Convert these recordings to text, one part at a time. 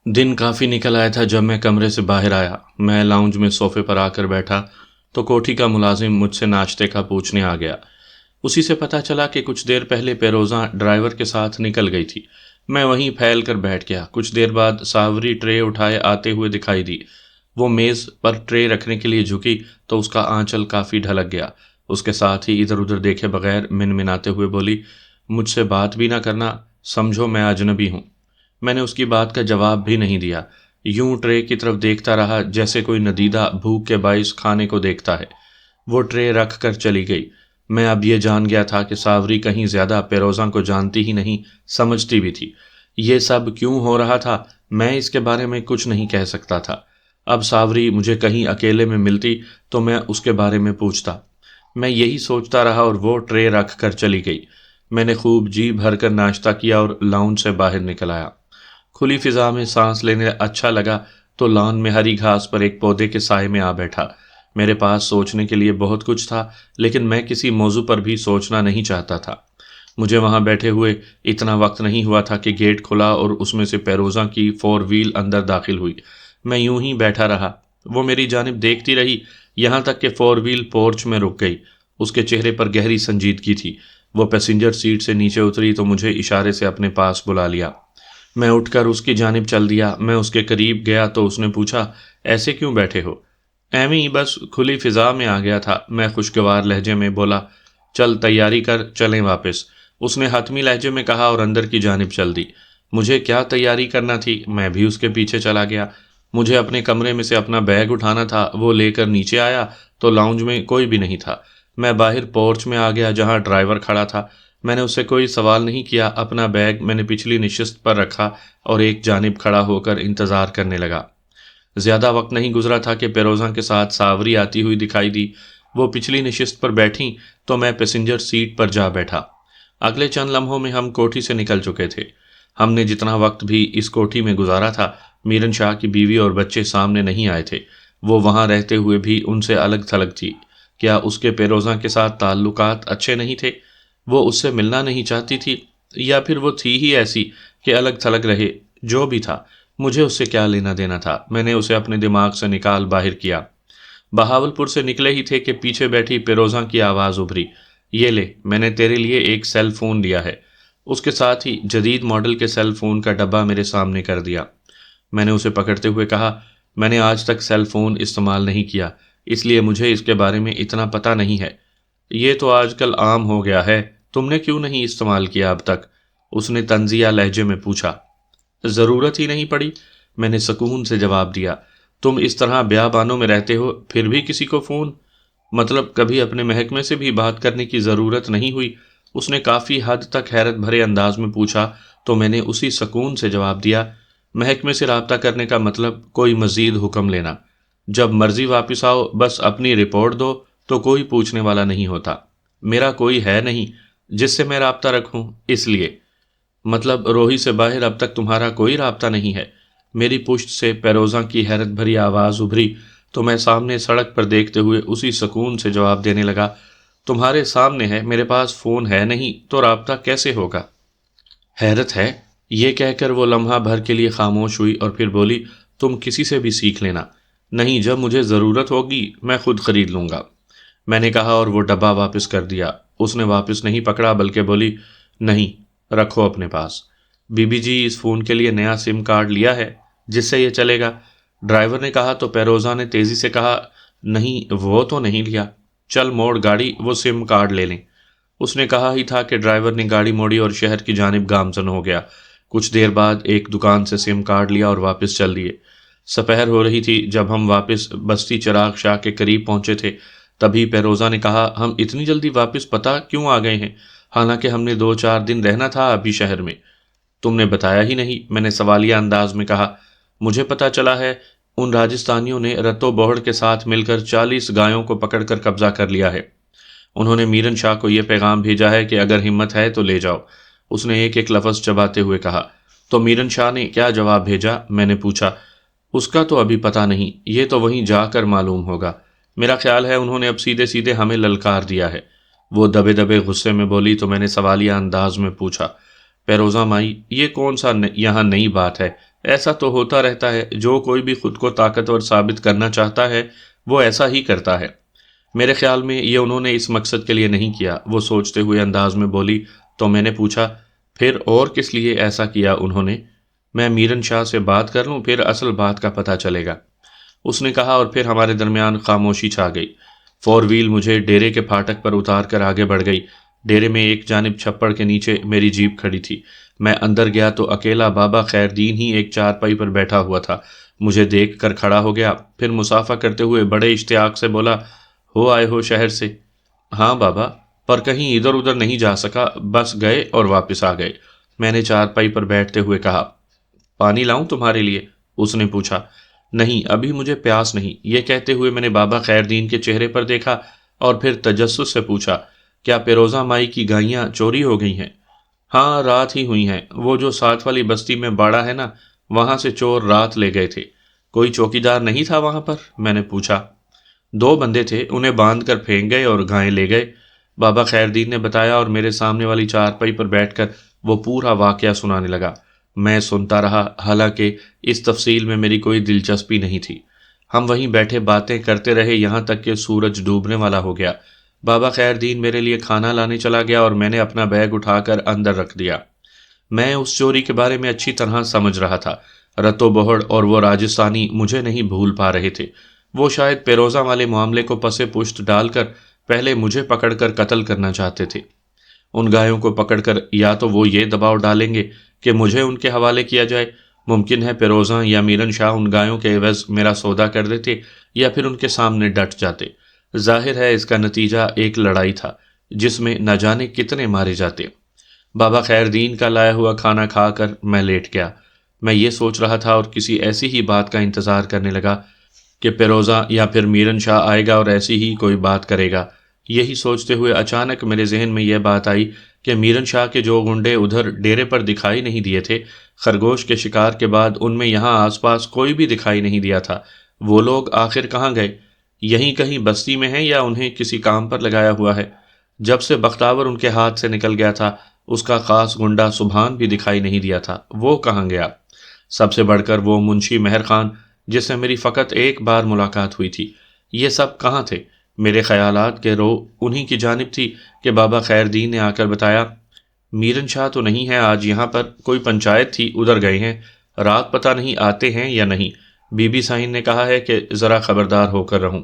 دن کافی نکل آیا تھا جب میں کمرے سے باہر آیا۔ میں لاؤنج میں صوفے پر آ کر بیٹھا تو کوٹھی کا ملازم مجھ سے ناشتے کا پوچھنے آ گیا۔ اسی سے پتہ چلا کہ کچھ دیر پہلے پیروزہ ڈرائیور کے ساتھ نکل گئی تھی۔ میں وہیں پھیل کر بیٹھ گیا۔ کچھ دیر بعد ساوری ٹرے اٹھائے آتے ہوئے دکھائی دی۔ وہ میز پر ٹرے رکھنے کے لیے جھکی تو اس کا آنچل کافی ڈھلک گیا۔ اس کے ساتھ ہی ادھر ادھر دیکھے بغیر منمناتے ہوئے بولی، مجھ سے بات بھی نہ کرنا، سمجھو میں اجنبی ہوں۔ میں نے اس کی بات کا جواب بھی نہیں دیا، یوں ٹرے کی طرف دیکھتا رہا جیسے کوئی ندیدہ بھوک کے باعث کھانے کو دیکھتا ہے۔ وہ ٹرے رکھ کر چلی گئی۔ میں اب یہ جان گیا تھا کہ ساوری کہیں زیادہ پیروزاں کو جانتی ہی نہیں، سمجھتی بھی تھی۔ یہ سب کیوں ہو رہا تھا میں اس کے بارے میں کچھ نہیں کہہ سکتا تھا۔ اب ساوری مجھے کہیں اکیلے میں ملتی تو میں اس کے بارے میں پوچھتا۔ میں یہی سوچتا رہا اور وہ ٹرے رکھ کر چلی گئی۔ میں نے خوب جی بھر کر ناشتہ کیا اور لاؤنج سے باہر نکل آیا۔ کھلی فضا میں سانس لینے اچھا لگا تو لان میں ہری گھاس پر ایک پودے کے سائے میں آ بیٹھا۔ میرے پاس سوچنے کے لیے بہت کچھ تھا، لیکن میں کسی موضوع پر بھی سوچنا نہیں چاہتا تھا۔ مجھے وہاں بیٹھے ہوئے اتنا وقت نہیں ہوا تھا کہ گیٹ کھلا اور اس میں سے پیروزاں کی 4 وہیل اندر داخل ہوئی۔ میں یوں ہی بیٹھا رہا۔ وہ میری جانب دیکھتی رہی یہاں تک کہ 4 وہیل پورچ میں رک گئی۔ اس کے چہرے پر گہری سنجیدگی تھی۔ وہ پیسنجر سیٹ سے نیچے اتری تو مجھے اشارے سے اپنے پاس بلا لیا۔ میں اٹھ کر اس کی جانب چل دیا۔ میں اس کے قریب گیا تو اس نے پوچھا، ایسے کیوں بیٹھے ہو؟ ایویں ہی بس کھلی فضا میں آ گیا تھا، میں خوشگوار لہجے میں بولا۔ چل تیاری کر، چلیں واپس، اس نے حتمی لہجے میں کہا اور اندر کی جانب چل دی۔ مجھے کیا تیاری کرنا تھی، میں بھی اس کے پیچھے چلا گیا۔ مجھے اپنے کمرے میں سے اپنا بیگ اٹھانا تھا۔ وہ لے کر نیچے آیا تو لاؤنج میں کوئی بھی نہیں تھا۔ میں باہر پورچ میں آ گیا جہاں ڈرائیور کھڑا تھا۔ میں نے اس سے کوئی سوال نہیں کیا۔ اپنا بیگ میں نے پچھلی نشست پر رکھا اور ایک جانب کھڑا ہو کر انتظار کرنے لگا۔ زیادہ وقت نہیں گزرا تھا کہ پیروزاں کے ساتھ ساوری آتی ہوئی دکھائی دی۔ وہ پچھلی نشست پر بیٹھیں تو میں پیسنجر سیٹ پر جا بیٹھا۔ اگلے چند لمحوں میں ہم کوٹھی سے نکل چکے تھے۔ ہم نے جتنا وقت بھی اس کوٹھی میں گزارا تھا، میرن شاہ کی بیوی اور بچے سامنے نہیں آئے تھے۔ وہ وہاں رہتے ہوئے بھی ان سے الگ تھلگ تھی۔ کیا اس کے پیروزاں کے ساتھ تعلقات اچھے نہیں تھے؟ وہ اس سے ملنا نہیں چاہتی تھی، یا پھر وہ تھی ہی ایسی کہ الگ تھلگ رہے؟ جو بھی تھا، مجھے اس سے کیا لینا دینا تھا؟ میں نے اسے اپنے دماغ سے نکال باہر کیا۔ بہاولپور سے نکلے ہی تھے کہ پیچھے بیٹھی پیروزاں کی آواز ابھری، یہ لے، میں نے تیرے لیے ایک سیل فون لیا ہے۔ اس کے ساتھ ہی جدید ماڈل کے سیل فون کا ڈبہ میرے سامنے کر دیا۔ میں نے اسے پکڑتے ہوئے کہا، میں نے آج تک سیل فون استعمال نہیں کیا، اس لیے مجھے اس کے بارے میں اتنا پتہ نہیں ہے۔ یہ تو آج کل عام ہو گیا ہے، تم نے کیوں نہیں استعمال کیا اب تک؟ اس نے طنزیہ لہجے میں پوچھا۔ ضرورت ہی نہیں پڑی، میں نے سکون سے جواب دیا۔ تم اس طرح بیابانوں میں رہتے ہو پھر بھی کسی کو فون؟ مطلب کبھی اپنے محکمے سے بھی بات کرنے کی ضرورت نہیں ہوئی؟ اس نے کافی حد تک حیرت بھرے انداز میں پوچھا تو میں نے اسی سکون سے جواب دیا، محکمے سے رابطہ کرنے کا مطلب کوئی مزید حکم لینا۔ جب مرضی واپس آؤ، بس اپنی رپورٹ دو تو کوئی پوچھنے والا نہیں ہوتا۔ میرا کوئی ہے نہیں جس سے میں رابطہ رکھوں، اس لیے۔ مطلب روہی سے باہر اب تک تمہارا کوئی رابطہ نہیں ہے؟ میری پشت سے پیروزاں کی حیرت بھری آواز ابھری تو میں سامنے سڑک پر دیکھتے ہوئے اسی سکون سے جواب دینے لگا، تمہارے سامنے ہے، میرے پاس فون ہے نہیں تو رابطہ کیسے ہوگا؟ حیرت ہے؟ یہ کہہ کر وہ لمحہ بھر کے لیے خاموش ہوئی اور پھر بولی، تم کسی سے بھی سیکھ لینا۔ نہیں، جب مجھے ضرورت ہوگی میں خود خرید لوں گا، میں نے کہا اور وہ ڈبہ واپس کر دیا۔ اس نے واپس نہیں پکڑا بلکہ بولی، نہیں، رکھو اپنے پاس۔ بی بی جی، اس فون کے لیے نیا سم کارڈ لیا ہے جس سے یہ چلے گا؟ ڈرائیور نے کہا تو پیروزہ نے تیزی سے کہا، نہیں، وہ تو نہیں لیا۔ چل موڑ گاڑی، وہ سم کارڈ لے لیں۔ اس نے کہا ہی تھا کہ ڈرائیور نے گاڑی موڑی اور شہر کی جانب گامزن ہو گیا۔ کچھ دیر بعد ایک دکان سے سم کارڈ لیا اور واپس چل دیے۔ سپہر ہو رہی تھی جب ہم واپس بستی چراغ شاہ کے قریب پہنچے تھے۔ تبھی پیروزہ نے کہا، ہم اتنی جلدی واپس پتہ کیوں آ گئے ہیں، حالانکہ ہم نے 2-4 دن رہنا تھا ابھی شہر میں؟ تم نے بتایا ہی نہیں، میں نے سوالیہ انداز میں کہا۔ مجھے پتہ چلا ہے ان راجستھانیوں نے رتو بوہڑ کے ساتھ مل کر 40 گایوں کو پکڑ کر قبضہ کر لیا ہے۔ انہوں نے میرن شاہ کو یہ پیغام بھیجا ہے کہ اگر ہمت ہے تو لے جاؤ۔ اس نے ایک ایک لفظ چباتے ہوئے کہا۔ تو میرن شاہ نے کیا جواب بھیجا؟ میں نے پوچھا۔ اس کا تو ابھی پتہ نہیں، یہ تو وہیں جا کر معلوم ہوگا۔ میرا خیال ہے انہوں نے اب سیدھے سیدھے ہمیں للکار دیا ہے۔ وہ دبے دبے غصے میں بولی تو میں نے سوالیہ انداز میں پوچھا، پیروزہ مائی، یہ کون سا یہاں نئی بات ہے ایسا تو ہوتا رہتا ہے، جو کوئی بھی خود کو طاقتور ثابت کرنا چاہتا ہے وہ ایسا ہی کرتا ہے۔ میرے خیال میں یہ انہوں نے اس مقصد کے لیے نہیں کیا، وہ سوچتے ہوئے انداز میں بولی۔ تو میں نے پوچھا، پھر اور کس لیے ایسا کیا انہوں نے؟ میں میرن شاہ سے بات کر لوں، پھر اصل بات کا پتہ چلے گا، اس نے کہا، اور پھر ہمارے درمیان خاموشی چھا گئی۔ فور ویل مجھے ڈیرے کے پھاٹک پر اتار کر آگے بڑھ گئی۔ ڈیرے میں ایک جانب چھپڑ کے نیچے میری جیپ کھڑی تھی۔ میں اندر گیا تو اکیلا بابا خیر دین ہی ایک چارپائی پر بیٹھا ہوا تھا۔ مجھے دیکھ کر کھڑا ہو گیا، پھر مصافحہ کرتے ہوئے بڑے اشتیاق سے بولا، ہو آئے ہو شہر سے؟ ہاں بابا، پر کہیں ادھر ادھر نہیں جا سکا، بس گئے اور واپس آ گئے۔ میں نے چارپائی پر بیٹھتے ہوئے کہا، پانی لاؤں تمہارے لیے؟ اس نے پوچھا۔ نہیں، ابھی مجھے پیاس نہیں۔ یہ کہتے ہوئے میں نے بابا خیر دین کے چہرے پر دیکھا اور پھر تجسس سے پوچھا، کیا پیروزہ مائی کی گائیاں چوری ہو گئی ہیں؟ ہاں، رات ہی ہوئی ہیں، وہ جو ساتھ والی بستی میں باڑا ہے نا، وہاں سے چور رات لے گئے تھے۔ کوئی چوکیدار نہیں تھا وہاں پر؟ میں نے پوچھا۔ دو بندے تھے، انہیں باندھ کر پھینک گئے اور گائیں لے گئے، بابا خیر دین نے بتایا، اور میرے سامنے والی چارپائی پر بیٹھ کر وہ پورا واقعہ سنانے لگا۔ میں سنتا رہا، حالانکہ اس تفصیل میں میری کوئی دلچسپی نہیں تھی۔ ہم وہیں بیٹھے باتیں کرتے رہے یہاں تک کہ سورج ڈوبنے والا ہو گیا۔ بابا خیر دین میرے لیے کھانا لانے چلا گیا اور میں نے اپنا بیگ اٹھا کر اندر رکھ دیا۔ میں اس چوری کے بارے میں اچھی طرح سمجھ رہا تھا۔ رتو بہڑ اور وہ راجستھانی مجھے نہیں بھول پا رہے تھے۔ وہ شاید پیروزہ والے معاملے کو پسے پشت ڈال کر پہلے مجھے پکڑ کر قتل کرنا چاہتے تھے۔ ان گایوں کو پکڑ کر یا تو وہ یہ دباؤ ڈالیں گے کہ مجھے ان کے حوالے کیا جائے، ممکن ہے پیروزہ یا میرن شاہ ان گایوں کے عوض میرا سودا کر دیتے، یا پھر ان کے سامنے ڈٹ جاتے۔ ظاہر ہے اس کا نتیجہ ایک لڑائی تھا جس میں نہ جانے کتنے مارے جاتے۔ بابا خیر دین کا لایا ہوا کھانا کھا کر میں لیٹ گیا۔ میں یہ سوچ رہا تھا اور کسی ایسی ہی بات کا انتظار کرنے لگا کہ پیروزہ یا پھر میرن شاہ آئے گا اور ایسی ہی کوئی بات کرے گا۔ یہی سوچتے ہوئے اچانک میرے ذہن میں یہ بات آئی کہ میرن شاہ کے جو گنڈے ادھر ڈیرے پر دکھائی نہیں دیے تھے، خرگوش کے شکار کے بعد ان میں یہاں آس پاس کوئی بھی دکھائی نہیں دیا تھا۔ وہ لوگ آخر کہاں گئے؟ یہیں کہیں بستی میں ہیں یا انہیں کسی کام پر لگایا ہوا ہے؟ جب سے بختاور ان کے ہاتھ سے نکل گیا تھا، اس کا خاص گنڈا سبحان بھی دکھائی نہیں دیا تھا، وہ کہاں گیا؟ سب سے بڑھ کر وہ منشی مہر خان جس سے میری فقط ایک بار ملاقات ہوئی تھی، یہ سب کہاں تھے؟ میرے خیالات کے رو انہی کی جانب تھی کہ بابا خیر دین نے آ کر بتایا، میرن شاہ تو نہیں ہے آج یہاں پر، کوئی پنچایت تھی، ادھر گئے ہیں، رات پتہ نہیں آتے ہیں یا نہیں۔ بی بی ساحن نے کہا ہے کہ ذرا خبردار ہو کر رہوں۔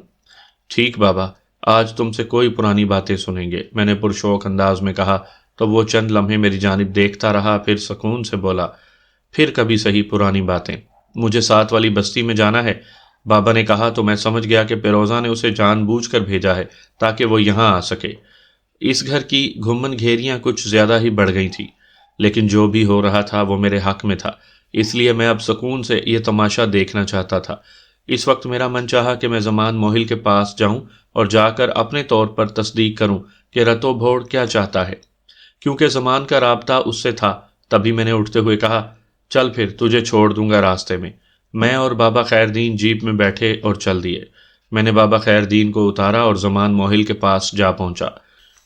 ٹھیک بابا، آج تم سے کوئی پرانی باتیں سنیں گے، میں نے پرشوق انداز میں کہا تو وہ چند لمحے میری جانب دیکھتا رہا، پھر سکون سے بولا، پھر کبھی صحیح پرانی باتیں۔ مجھے ساتھ والی بستی میں جانا ہے، بابا نے کہا تو میں سمجھ گیا کہ پیروزہ نے اسے جان بوجھ کر بھیجا ہے تاکہ وہ یہاں آ سکے۔ اس گھر کی گھمن گھیریاں کچھ زیادہ ہی بڑھ گئی تھیں، لیکن جو بھی ہو رہا تھا وہ میرے حق میں تھا، اس لیے میں اب سکون سے یہ تماشا دیکھنا چاہتا تھا۔ اس وقت میرا من چاہا کہ میں زمان موہل کے پاس جاؤں اور جا کر اپنے طور پر تصدیق کروں کہ رتو بھوڑ کیا چاہتا ہے، کیونکہ زمان کا رابطہ اس سے تھا۔ تبھی میں نے اٹھتے ہوئے کہا، چل پھر تجھے چھوڑ دوں گا راستے میں۔ میں اور بابا خیر دین جیپ میں بیٹھے اور چل دیے۔ میں نے بابا خیر دین کو اتارا اور زمان موہل کے پاس جا پہنچا۔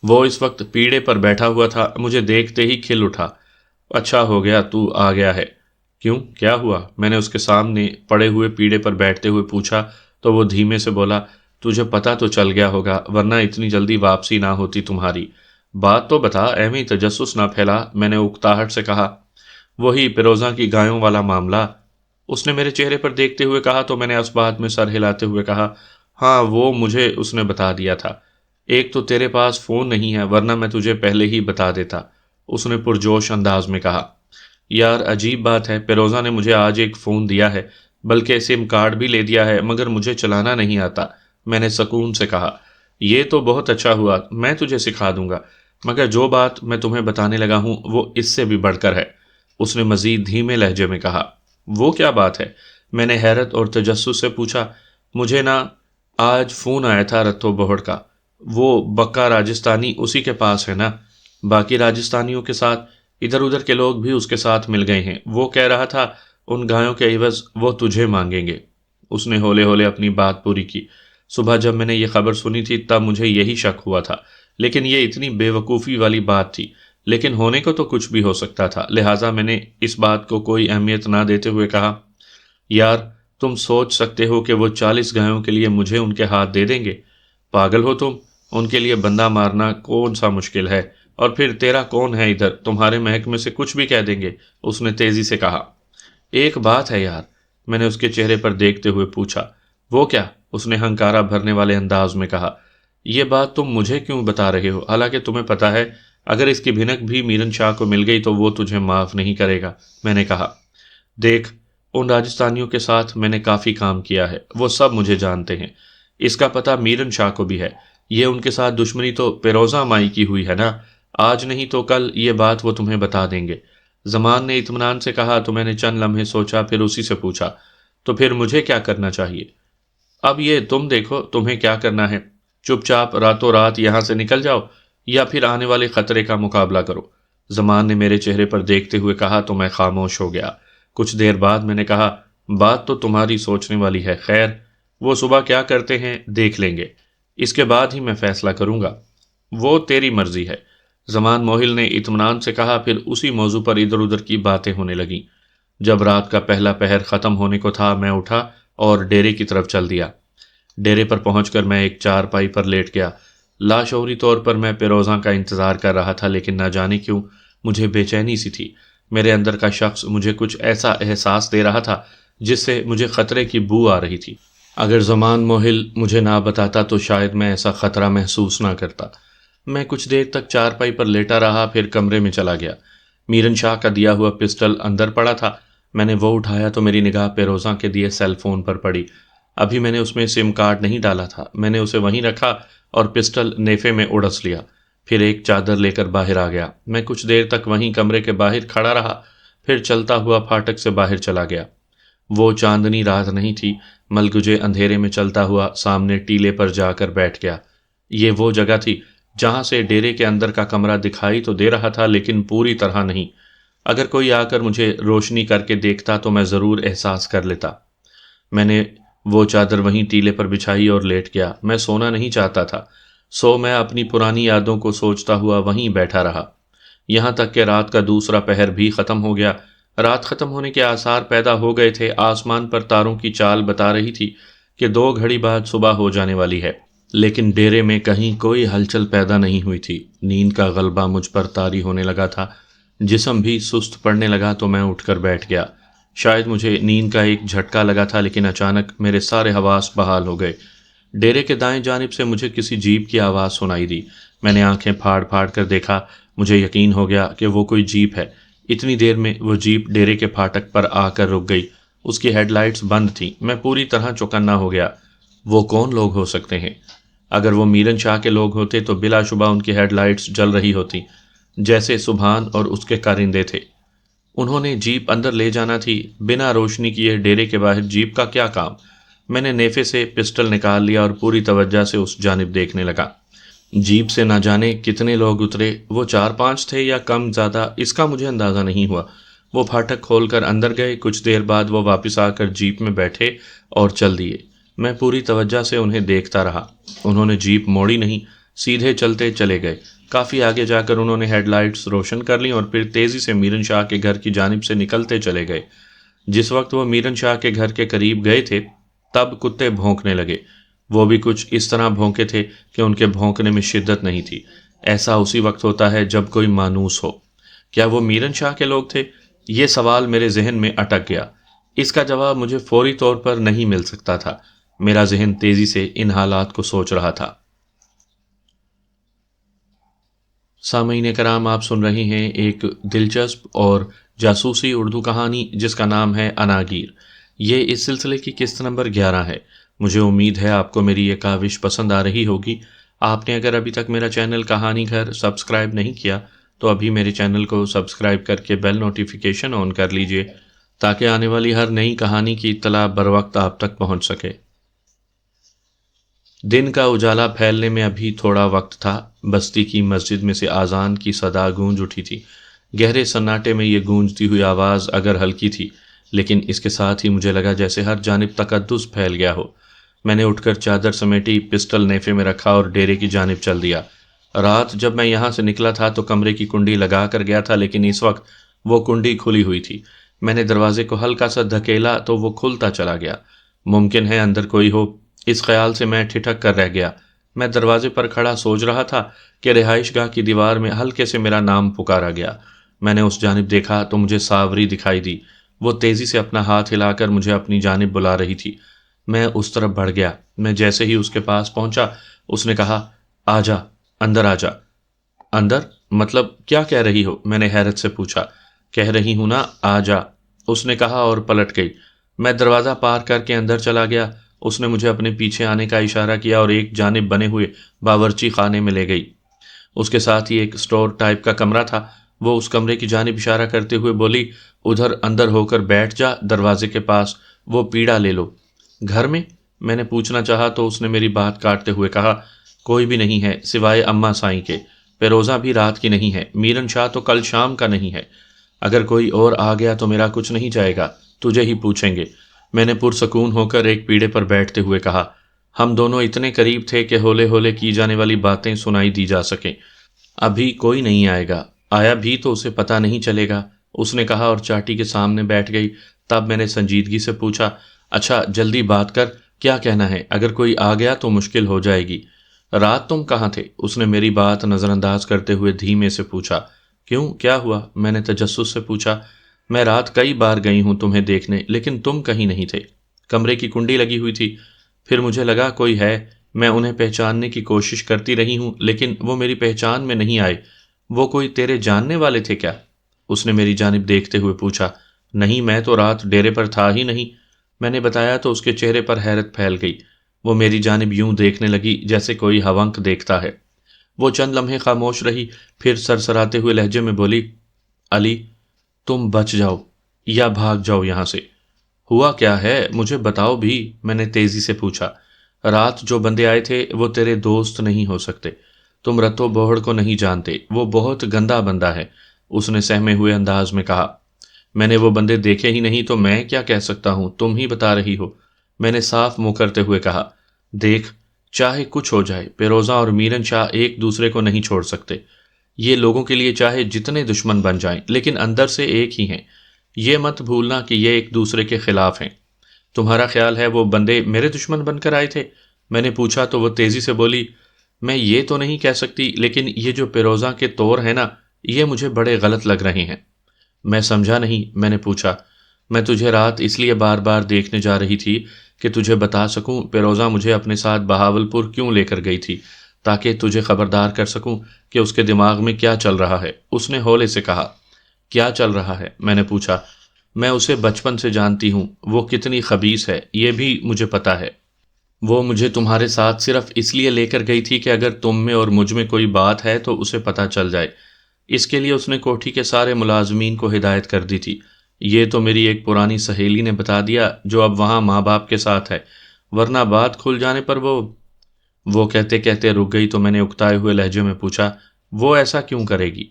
وہ اس وقت پیڑے پر بیٹھا ہوا تھا، مجھے دیکھتے ہی کھل اٹھا۔ اچھا ہو گیا تو آ گیا ہے۔ کیوں، کیا ہوا؟ میں نے اس کے سامنے پڑے ہوئے پیڑے پر بیٹھتے ہوئے پوچھا تو وہ دھیمے سے بولا، تجھے پتہ تو چل گیا ہوگا ورنہ اتنی جلدی واپسی نہ ہوتی تمہاری۔ بات تو بتا، ایویں ہی تجسس نہ پھیلا، میں نے اکتاہٹ سے کہا۔ وہی پیروزہ کی گایوں والا معاملہ، اس نے میرے چہرے پر دیکھتے ہوئے کہا تو میں نے اس بات میں سر ہلاتے ہوئے کہا، ہاں وہ مجھے اس نے بتا دیا تھا۔ ایک تو تیرے پاس فون نہیں ہے ورنہ میں تجھے پہلے ہی بتا دیتا، اس نے پرجوش انداز میں کہا۔ یار عجیب بات ہے، پیروزہ نے مجھے آج ایک فون دیا ہے، بلکہ سم کارڈ بھی لے دیا ہے، مگر مجھے چلانا نہیں آتا، میں نے سکون سے کہا۔ یہ تو بہت اچھا ہوا، میں تجھے سکھا دوں گا، مگر جو بات میں تمہیں بتانے لگا ہوں وہ اس سے بھی بڑھ کر ہے، اس نے مزید دھیمے لہجے میں کہا۔ وہ کیا بات ہے؟ میں نے حیرت اور تجسس سے پوچھا۔ مجھے نا آج فون آیا تھا رتو بہڑ کا، وہ بکا راجستھانی اسی کے پاس ہے نا، باقی راجستھانیوں کے ساتھ ادھر ادھر کے لوگ بھی اس کے ساتھ مل گئے ہیں، وہ کہہ رہا تھا ان گایوں کے عوض وہ تجھے مانگیں گے۔ اس نے ہولے ہولے اپنی بات پوری کی۔ صبح جب میں نے یہ خبر سنی تھی تب مجھے یہی شک ہوا تھا، لیکن یہ اتنی بے وقوفی والی بات تھی لیکن ہونے کو تو کچھ بھی ہو سکتا تھا، لہٰذا میں نے اس بات کو کوئی اہمیت نہ دیتے ہوئے کہا، یار تم سوچ سکتے ہو کہ وہ 40 گایوں کے لیے مجھے ان کے ہاتھ دے دیں گے؟ پاگل ہو تم؟ ان کے لیے بندہ مارنا کون سا مشکل ہے؟ اور پھر تیرا کون ہے ادھر؟ تمہارے محکمے سے کچھ بھی کہہ دیں گے، اس نے تیزی سے کہا۔ ایک بات ہے یار، میں نے اس کے چہرے پر دیکھتے ہوئے پوچھا۔ وہ کیا؟ اس نے ہنکارا بھرنے والے انداز میں کہا۔ یہ بات تم مجھے کیوں بتا رہے ہو، حالانکہ تمہیں پتا ہے اگر اس کی بھنک بھی میرن شاہ کو مل گئی تو وہ تجھے معاف نہیں کرے گا، میں نے کہا۔ دیکھ، ان راجستھانیوں کے ساتھ میں نے کافی کام کیا ہے، وہ سب مجھے جانتے ہیں، اس کا پتہ میرن شاہ کو بھی ہے۔ یہ ان کے ساتھ دشمنی تو پیروزہ مائی کی ہوئی ہے نا، آج نہیں تو کل یہ بات وہ تمہیں بتا دیں گے۔ زمان نے اطمینان سے کہا تو میں نے چند لمحے سوچا، پھر اسی سے پوچھا، تو پھر مجھے کیا کرنا چاہیے؟ اب یہ تم دیکھو تمہیں کیا کرنا ہے، چپ چاپ راتوں رات یہاں سے نکل جاؤ یا پھر آنے والے خطرے کا مقابلہ کرو۔ زمان نے میرے چہرے پر دیکھتے ہوئے کہا تو میں خاموش ہو گیا۔ کچھ دیر بعد میں نے کہا، بات تو تمہاری سوچنے والی ہے، خیر وہ صبح کیا کرتے ہیں دیکھ لیں گے، اس کے بعد ہی میں فیصلہ کروں گا۔ وہ تیری مرضی ہے، زمان موہل نے اطمینان سے کہا۔ پھر اسی موضوع پر ادھر ادھر کی باتیں ہونے لگیں۔ جب رات کا پہلا پہر ختم ہونے کو تھا میں اٹھا اور ڈیرے کی طرف چل دیا۔ ڈیرے پر پہنچ کر میں ایک چارپائی پر لیٹ گیا۔ لاشعوری طور پر میں پیروزاں کا انتظار کر رہا تھا، لیکن نہ جانے کیوں مجھے بے چینی سی تھی۔ میرے اندر کا شخص مجھے کچھ ایسا احساس دے رہا تھا جس سے مجھے خطرے کی بو آ رہی تھی۔ اگر زمان موہل مجھے نہ بتاتا تو شاید میں ایسا خطرہ محسوس نہ کرتا۔ میں کچھ دیر تک چارپائی پر لیٹا رہا، پھر کمرے میں چلا گیا۔ میرن شاہ کا دیا ہوا پسٹل اندر پڑا تھا۔ میں نے وہ اٹھایا تو میری نگاہ پیروزاں کے دیے سیل فون پر پڑی۔ ابھی میں نے اس میں سم کارڈ نہیں ڈالا تھا۔ میں نے اسے وہیں رکھا اور پسٹل نیفے میں اڑس لیا، پھر ایک چادر لے کر باہر آ گیا۔ میں کچھ دیر تک وہیں کمرے کے باہر کھڑا رہا، پھر چلتا ہوا پھاٹک سے باہر چلا گیا۔ وہ چاندنی رات نہیں تھی، ملگجے اندھیرے میں چلتا ہوا سامنے ٹیلے پر جا کر بیٹھ گیا۔ یہ وہ جگہ تھی جہاں سے ڈیرے کے اندر کا کمرہ دکھائی تو دے رہا تھا، لیکن پوری طرح نہیں۔ اگر کوئی آ کر مجھے روشنی کر کے دیکھتا تو میں ضرور احساس کر لیتا۔ میں نے وہ چادر وہیں ٹیلے پر بچھائی اور لیٹ گیا۔ میں سونا نہیں چاہتا تھا، سو میں اپنی پرانی یادوں کو سوچتا ہوا وہیں بیٹھا رہا، یہاں تک کہ رات کا دوسرا پہر بھی ختم ہو گیا۔ رات ختم ہونے کے آثار پیدا ہو گئے تھے۔ آسمان پر تاروں کی چال بتا رہی تھی کہ 2 گھڑی بعد صبح ہو جانے والی ہے، لیکن ڈیرے میں کہیں کوئی ہلچل پیدا نہیں ہوئی تھی۔ نیند کا غلبہ مجھ پر طاری ہونے لگا تھا، جسم بھی سست پڑنے لگا تو میں اٹھ کر بیٹھ گیا۔ شاید مجھے نیند کا ایک جھٹکا لگا تھا، لیکن اچانک میرے سارے حواس بحال ہو گئے۔ ڈیرے کے دائیں جانب سے مجھے کسی جیپ کی آواز سنائی دی۔ میں نے آنکھیں پھاڑ پھاڑ کر دیکھا، مجھے یقین ہو گیا کہ وہ کوئی جیپ ہے۔ اتنی دیر میں وہ جیپ ڈیرے کے پھاٹک پر آ کر رک گئی۔ اس کی ہیڈ لائٹس بند تھیں۔ میں پوری طرح چوکنا ہو گیا۔ وہ کون لوگ ہو سکتے ہیں؟ اگر وہ میرن شاہ کے لوگ ہوتے تو بلا شبہ ان کی ہیڈ لائٹس جل رہی ہوتی، جیسے سبحان اور اس کے کارندے تھے۔ انہوں نے جیپ اندر لے جانا تھی، بنا روشنی کیے ڈیرے کے باہر جیپ کا کیا کام؟ میں نے نیفے سے پسٹل نکال لیا اور پوری توجہ سے اس جانب دیکھنے لگا۔ جیپ سے نہ جانے کتنے لوگ اترے، وہ 4-5 تھے یا کم زیادہ، اس کا مجھے اندازہ نہیں ہوا۔ وہ پھاٹک کھول کر اندر گئے، کچھ دیر بعد وہ واپس آ کر جیپ میں بیٹھے اور چل دیے۔ میں پوری توجہ سے انہیں دیکھتا رہا۔ انہوں نے جیپ موڑی نہیں، سیدھے چلتے چلے گئے۔ کافی آگے جا کر انہوں نے ہیڈ لائٹس روشن کر لیں اور پھر تیزی سے میرن شاہ کے گھر کی جانب سے نکلتے چلے گئے۔ جس وقت وہ میرن شاہ کے گھر کے قریب گئے تھے تب کتے بھونکنے لگے۔ وہ بھی کچھ اس طرح بھونکے تھے کہ ان کے بھونکنے میں شدت نہیں تھی۔ ایسا اسی وقت ہوتا ہے جب کوئی مانوس ہو۔ کیا وہ میرن شاہ کے لوگ تھے؟ یہ سوال میرے ذہن میں اٹک گیا۔ اس کا جواب مجھے فوری طور پر نہیں مل سکتا تھا۔ میرا ذہن تیزی سے ان حالات کو سوچ رہا تھا۔ سامعین کرام، آپ سن رہے ہیں ایک دلچسپ اور جاسوسی اردو کہانی جس کا نام ہے اناگیر۔ یہ اس سلسلے کی قسط نمبر 11 ہے۔ مجھے امید ہے آپ کو میری یہ کاوش پسند آ رہی ہوگی۔ آپ نے اگر ابھی تک میرا چینل کہانی گھر سبسکرائب نہیں کیا تو ابھی میرے چینل کو سبسکرائب کر کے بیل نوٹیفیکیشن آن کر لیجئے تاکہ آنے والی ہر نئی کہانی کی اطلاع بر وقت آپ تک پہنچ سکے۔ دن کا اجالا پھیلنے میں ابھی تھوڑا وقت تھا۔ بستی کی مسجد میں سے اذان کی صدا گونج اٹھی تھی۔ گہرے سناٹے میں یہ گونجتی ہوئی آواز اگر ہلکی تھی، لیکن اس کے ساتھ ہی مجھے لگا جیسے ہر جانب تقدس پھیل گیا ہو۔ میں نے اٹھ کر چادر سمیٹی، پسٹل نیفے میں رکھا اور ڈیرے کی جانب چل دیا۔ رات جب میں یہاں سے نکلا تھا تو کمرے کی کنڈی لگا کر گیا تھا، لیکن اس وقت وہ کنڈی کھلی ہوئی تھی۔ میں نے دروازے کو ہلکا سا دھکیلا تو وہ کھلتا چلا گیا۔ ممکن ہے اندر کوئی ہو، اس خیال سے میں ٹھٹک کر رہ گیا۔ میں دروازے پر کھڑا سوچ رہا تھا کہ رہائش گاہ کی دیوار میں ہلکے سے میرا نام پکارا گیا۔ میں نے اس جانب دیکھا تو مجھے ساوری دکھائی دی۔ وہ تیزی سے اپنا ہاتھ ہلا کر مجھے اپنی جانب بلا رہی تھی۔ میں اس طرف بڑھ گیا۔ میں جیسے ہی اس کے پاس پہنچا، اس نے کہا، آ جا، اندر آ جا۔ اندر؟ مطلب کیا کہہ رہی ہو؟ میں نے حیرت سے پوچھا۔ کہہ رہی ہوں نا، آ جا، اس نے کہا اور پلٹ گئی۔ میں دروازہ پار کر کے اندر چلا گیا۔ اس نے مجھے اپنے پیچھے آنے کا اشارہ کیا اور ایک جانب بنے ہوئے باورچی خانے میں لے گئی۔ اس کے ساتھ ہی ایک اسٹور ٹائپ کا کمرہ تھا۔ وہ اس کمرے کی جانب اشارہ کرتے ہوئے بولی، ادھر اندر ہو کر بیٹھ جا دروازے کے پاس، وہ پیڑا لے لو۔ گھر میں؟ میں نے پوچھنا چاہا تو اس نے میری بات کاٹتے ہوئے کہا، کوئی بھی نہیں ہے سوائے اماں سائیں کے۔ پیروزہ بھی رات کی نہیں ہے، میرن شاہ تو کل شام کا نہیں ہے۔ اگر کوئی اور آ گیا تو میرا کچھ نہیں جائے گا، تجھے ہی پوچھیں گے۔ میں نے پرسکون ہو کر ایک پیڑے پر بیٹھتے ہوئے کہا۔ ہم دونوں اتنے قریب تھے کہ ہولے ہولے کی جانے والی باتیں سنائی دی جا سکیں۔ ابھی کوئی نہیں آئے گا، آیا بھی تو اسے پتہ نہیں چلے گا، اس نے کہا اور چاٹی کے سامنے بیٹھ گئی۔ تب میں نے سنجیدگی سے پوچھا، اچھا جلدی بات کر، کیا کہنا ہے؟ اگر کوئی آ گیا تو مشکل ہو جائے گی۔ رات تم کہاں تھے؟ اس نے میری بات نظر انداز کرتے ہوئے دھیمے سے پوچھا۔ کیوں، کیا ہوا؟ میں نے تجسس سے پوچھا۔ میں رات کئی بار گئی ہوں تمہیں دیکھنے، لیکن تم کہیں نہیں تھے۔ کمرے کی کنڈی لگی ہوئی تھی۔ پھر مجھے لگا کوئی ہے، میں انہیں پہچاننے کی کوشش کرتی رہی ہوں، لیکن وہ میری پہچان میں نہیں آئے۔ وہ کوئی تیرے جاننے والے تھے کیا؟ اس نے میری جانب دیکھتے ہوئے پوچھا۔ نہیں، میں تو رات ڈیرے پر تھا ہی نہیں، میں نے بتایا تو اس کے چہرے پر حیرت پھیل گئی۔ وہ میری جانب یوں دیکھنے لگی جیسے کوئی ہونک دیکھتا ہے۔ وہ چند لمحے خاموش رہی، پھر سرسراتے ہوئے لہجے میں بولی، علی، تم بچ جاؤ یا بھاگ جاؤ یہاں سے۔ ہوا کیا ہے؟ مجھے بتاؤ بھی، میں نے تیزی سے پوچھا۔ رات جو بندے آئے تھے وہ تیرے دوست نہیں ہو سکتے۔ تم رتو بوہڑ کو نہیں جانتے، وہ بہت گندا بندہ ہے، اس نے سہمے ہوئے انداز میں کہا۔ میں نے وہ بندے دیکھے ہی نہیں تو میں کیا کہہ سکتا ہوں، تم ہی بتا رہی ہو، میں نے صاف منہ کرتے ہوئے کہا۔ دیکھ، چاہے کچھ ہو جائے، پیروزہ اور میرن شاہ ایک دوسرے کو نہیں چھوڑ سکتے۔ یہ لوگوں کے لیے چاہے جتنے دشمن بن جائیں، لیکن اندر سے ایک ہی ہیں۔ یہ مت بھولنا کہ یہ ایک دوسرے کے خلاف ہیں۔ تمہارا خیال ہے وہ بندے میرے دشمن بن کر آئے تھے؟ میں نے پوچھا تو وہ تیزی سے بولی، میں یہ تو نہیں کہہ سکتی، لیکن یہ جو پیروزہ کے طور ہیں نا، یہ مجھے بڑے غلط لگ رہے ہیں۔ میں سمجھا نہیں، میں نے پوچھا۔ میں تجھے رات اس لیے بار بار دیکھنے جا رہی تھی کہ تجھے بتا سکوں پیروزہ مجھے اپنے ساتھ بہاولپور کیوں لے کر گئی تھی، تاکہ تجھے خبردار کر سکوں کہ اس کے دماغ میں کیا چل رہا ہے، اس نے ہولے سے کہا۔ کیا چل رہا ہے؟ میں نے پوچھا۔ میں اسے بچپن سے جانتی ہوں، وہ کتنی خبیث ہے یہ بھی مجھے پتا ہے۔ وہ مجھے تمہارے ساتھ صرف اس لیے لے کر گئی تھی کہ اگر تم میں اور مجھ میں کوئی بات ہے تو اسے پتہ چل جائے۔ اس کے لیے اس نے کوٹھی کے سارے ملازمین کو ہدایت کر دی تھی۔ یہ تو میری ایک پرانی سہیلی نے بتا دیا جو اب وہاں ماں باپ کے ساتھ ہے، ورنہ بات کھل جانے پر وہ کہتے کہتے رک گئی تو میں نے اکتائے ہوئے لہجے میں پوچھا، وہ ایسا کیوں کرے گی؟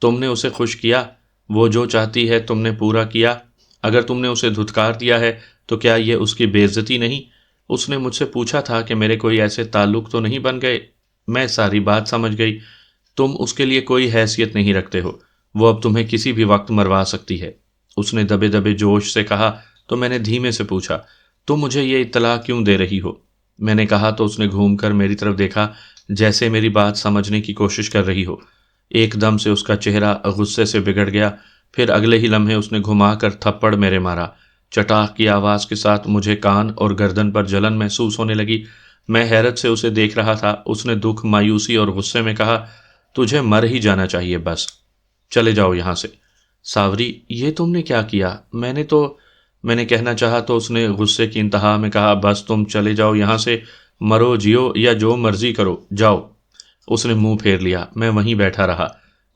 تم نے اسے خوش کیا، وہ جو چاہتی ہے تم نے پورا کیا۔ اگر تم نے اسے دھتکار دیا ہے تو کیا یہ اس کی بے عزتی نہیں؟ اس نے مجھ سے پوچھا تھا کہ میرے کوئی ایسے تعلق تو نہیں بن گئے۔ میں ساری بات سمجھ گئی، تم اس کے لیے کوئی حیثیت نہیں رکھتے ہو، وہ اب تمہیں کسی بھی وقت مروا سکتی ہے۔ اس نے دبے دبے جوش سے کہا تو میں نے دھیمے سے پوچھا، تم مجھے یہ اطلاع کیوں دے رہی ہو؟ میں نے کہا تو اس نے گھوم کر میری طرف دیکھا جیسے میری بات سمجھنے کی کوشش کر رہی ہو۔ ایک دم سے اس کا چہرہ غصے سے بگڑ گیا، پھر اگلے ہی لمحے اس نے گھما کر تھپڑ میرے مارا۔ چٹاخ کی آواز کے ساتھ مجھے کان اور گردن پر جلن محسوس ہونے لگی۔ میں حیرت سے اسے دیکھ رہا تھا۔ اس نے دکھ، مایوسی اور غصے میں کہا، تجھے مر ہی جانا چاہیے، بس چلے جاؤ یہاں سے۔ ساوری، یہ تم نے کیا کیا؟ میں نے کہنا چاہا تو اس نے غصے کی انتہا میں کہا، بس تم چلے جاؤ یہاں سے، مرو جیو یا جو مرضی کرو، جاؤ۔ اس نے منہ پھیر لیا۔ میں وہیں بیٹھا رہا۔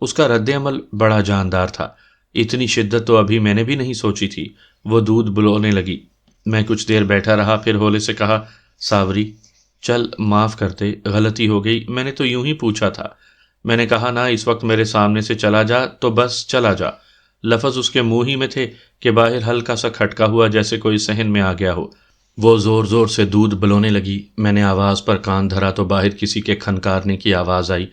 اس کا رد عمل بڑا جاندار تھا، اتنی شدت تو ابھی میں نے بھی نہیں سوچی تھی۔ وہ دودھ بلونے لگی۔ میں کچھ دیر بیٹھا رہا، پھر ہولے سے کہا، ساوری چل، معاف کر دے، غلطی ہو گئی، میں نے تو یوں ہی پوچھا تھا۔ میں نے کہا، نہ اس وقت میرے سامنے سے چلا جا تو بس چلا جا۔ لفظ اس کے منہ ہی میں تھے کہ باہر ہلکا سا کھٹکا ہوا جیسے کوئی صحن میں آ گیا ہو۔ وہ زور زور سے دودھ بلونے لگی۔ میں نے آواز پر کان دھرا تو باہر کسی کے کھنکارنے کی آواز آئی۔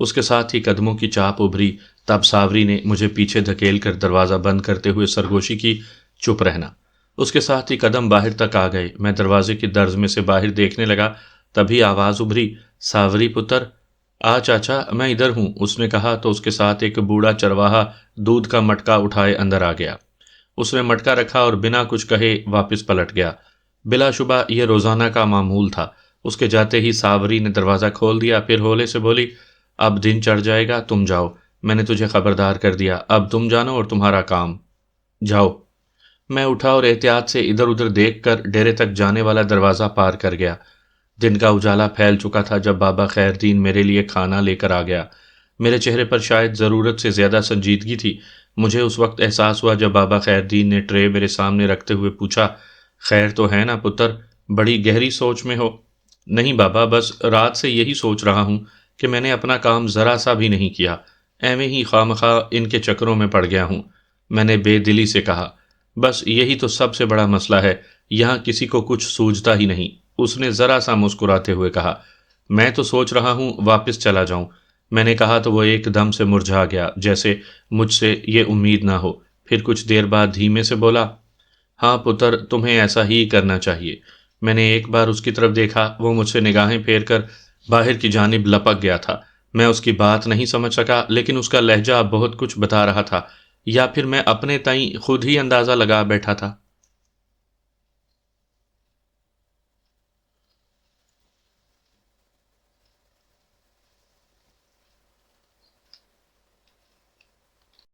اس کے ساتھ ہی قدموں کی چاپ ابھری، تب ساوری نے مجھے پیچھے دھکیل کر دروازہ بند کرتے ہوئے سرگوشی کی، چپ رہنا۔ اس کے ساتھ ہی قدم باہر تک آ گئے۔ میں دروازے کی درز میں سے باہر دیکھنے لگا، تبھی آواز ابھری، ساوری پتر، آ چاچا، میں ادھر ہوں۔ اس نے کہا تو اس کے ساتھ ایک بوڑھا چرواہا دودھ کا مٹکا اٹھائے اندر آ گیا۔ اس نے مٹکا رکھا اور بنا کچھ کہے واپس پلٹ گیا۔ بلا شبہ یہ روزانہ کا معمول تھا۔ اس کے جاتے ہی ساوری نے دروازہ کھول دیا، پھر ہولے سے بولی، اب دن چڑھ جائے گا، تم جاؤ، میں نے تجھے خبردار کر دیا، اب تم جانو اور تمہارا کام، جاؤ۔ میں اٹھا اور احتیاط سے ادھر ادھر دیکھ کر ڈیرے تک جانے والا دروازہ پار کر گیا۔ دن کا اجالا پھیل چکا تھا جب بابا خیر دین میرے لیے کھانا لے کر آ گیا۔ میرے چہرے پر شاید ضرورت سے زیادہ سنجیدگی تھی۔ مجھے اس وقت احساس ہوا جب بابا خیر دین نے ٹرے میرے سامنے رکھتے ہوئے پوچھا، خیر تو ہے نا پتر، بڑی گہری سوچ میں ہو؟ نہیں بابا، بس رات سے یہی سوچ رہا ہوں کہ میں نے اپنا کام ذرا سا بھی نہیں کیا، ایویں ہی خواہ ان کے چکروں میں پڑ گیا ہوں، میں نے بے دلی سے کہا۔ بس یہی تو سب سے بڑا مسئلہ ہے، یہاں کسی کو کچھ سوجتا ہی نہیں، اس نے ذرا سا مسکراتے ہوئے کہا۔ میں تو سوچ رہا ہوں واپس چلا جاؤں، میں نے کہا تو وہ ایک دم سے مرجھا گیا، جیسے مجھ سے یہ امید نہ ہو۔ پھر کچھ دیر بعد دھیمے سے بولا، ہاں پتر، تمہیں ایسا ہی کرنا چاہیے۔ میں نے ایک بار اس کی طرف دیکھا، وہ مجھ سے نگاہیں پھیر کر باہر کی جانب لپک گیا تھا۔ میں اس کی بات نہیں سمجھ سکا، لیکن اس کا لہجہ بہت کچھ بتا رہا تھا، یا پھر میں اپنے تئیں خود ہی اندازہ لگا بیٹھا تھا۔